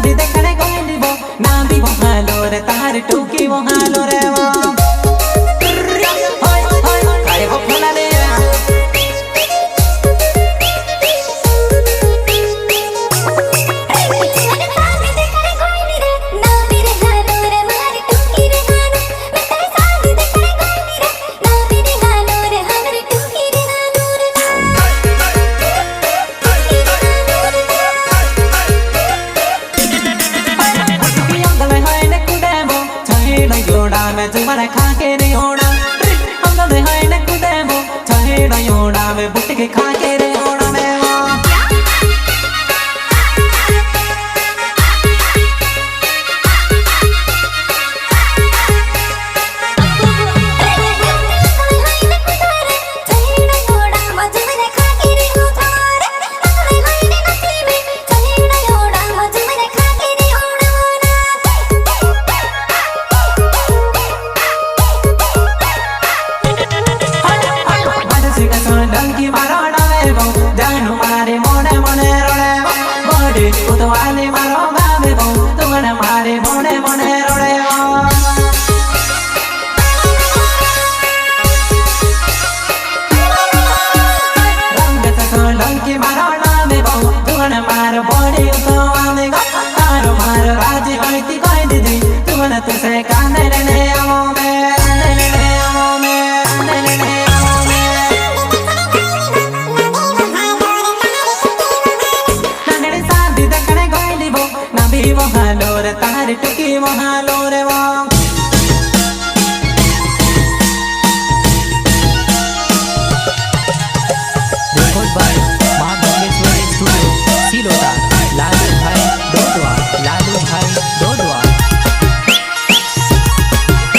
सादी देखने कोई वो ना भी वो हालो रे तार टूकी वो हालो रे वो हाय हाय काय वो फुला ले मैं तुम्हारा खा के नहीं होना हम तो है न कुदे वो चाहे नहीं होना मैं बुट के खा के नहीं होना मैं वो डंकी मारो डावे वो जानू मारे मोने मोने रोड़े वो बॉडी उतवाले मारो बाबे वो तुमने मारे मोने मोने रोड़े वो रंग तक डंकी मारो डावे वो तुमने मारो बॉडी उतवाले वो तारो मारो राजी होती कोई दीदी तुमने तुझसे कांदे लेने आओ मैं हालो रे तार टुकी वो हालो रे वो रिकॉर्ड बाय मां मंगेश्वरी स्टूडियो सिलोटा लालू भाई डोडवा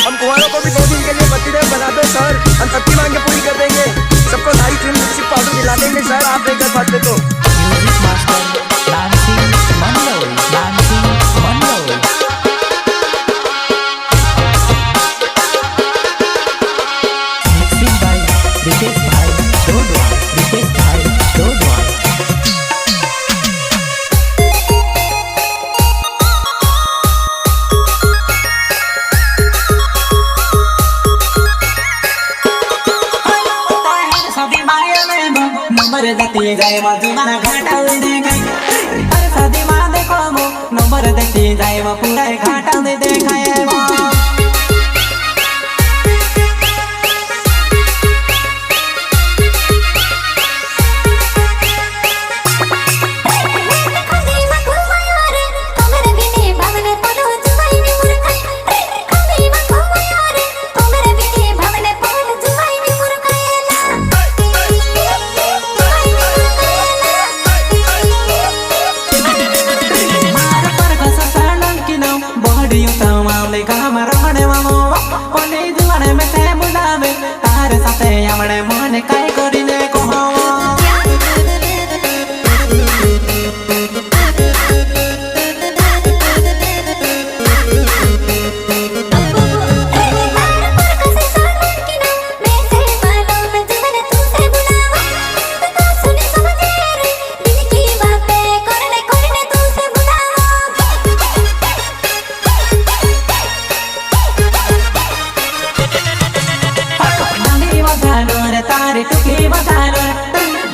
हम कुंवारों को भी 2 दिन के लिए बर्थडे बनाते सर हम सबकी मांगे पूरी कर देंगे सबको सारी क्रीम लिपस्टिक पाउडर दिला देंगे सर आप देकर बातें तो म्यूजिक मास्टर डांसिंग मंडल नंबर देती जाए वो तुम्हारा घाटा दे देगा अरे शादी माँ देखो वो नंबर देती जाए वो पूरा घाटा दे देगा ये वो मन काय करिने कहो तारे टुकी बतारो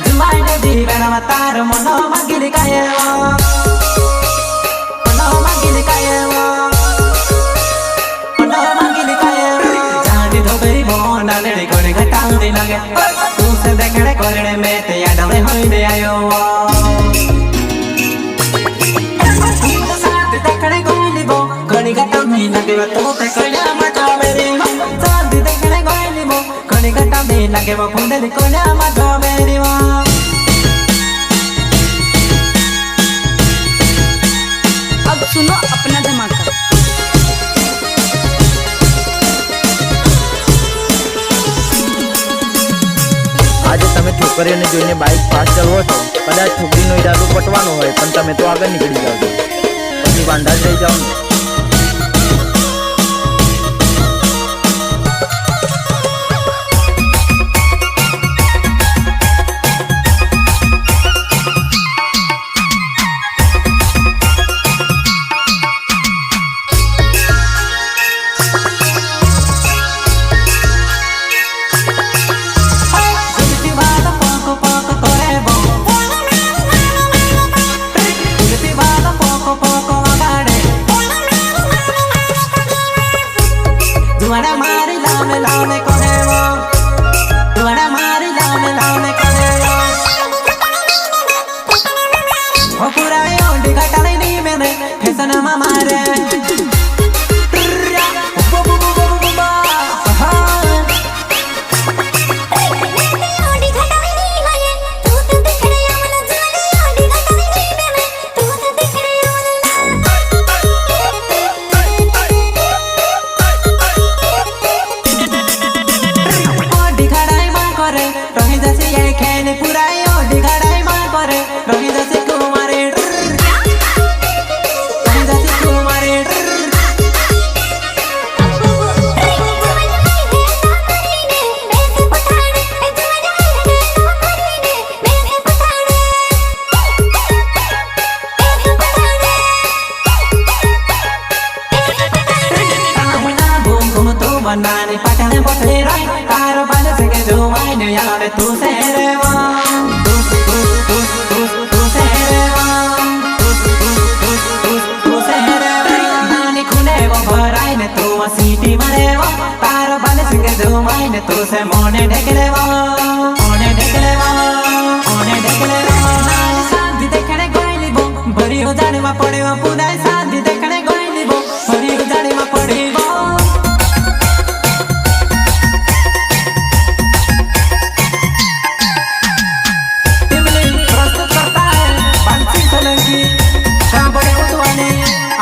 जुमाई ने दीवाना मतार मनो मगिल कायवा जाने दो बेरी बोना लेने कोने घटाऊ दे लगे तू से देखने कोने में ते याद में होई दे आयो साथ देखने कोने बो कोने घटाऊ दे लगे तो ते कोने मचा मेरी साथ देखने कोने बो कोने घटाऊ दे लगे वो पुंडली कोने मचा मेरी वो अब सुनो अपना धमाका। આજે તમે છોકરીઓને જોઈને બાઇક ફાસ્ટ ચલાવો છો, કદાચ છોકરીનો ઈરાદો પટવાનો હોય પણ તમે તો આગળ નીકળી જાઓ છો, પછી વાંઢા જ રહી જાઓ ને। नानी पटने बसले राई तारो बाल सके जो मायने यावे तू से रे वा तू से रे वा तू से रे वा नानी खुले वो भराई ने तू सीटी मारे वा तारो बाल सके जो मायने तू से मोने ढकले वा मोने ढकले वा मोने ढकले वा नानी शांति देखने गोइली बो भरी हो जाने मा पड़े वा पुनाई शांति देखने गोइली बो भरी हो जाने मा पड़े वा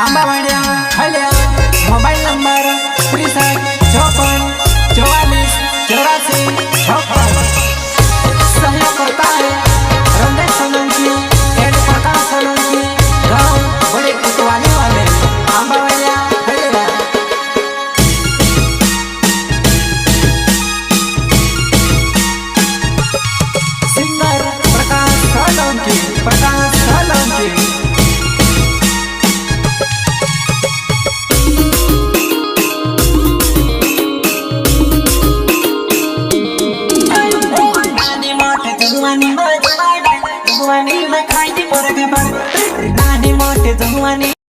आंबा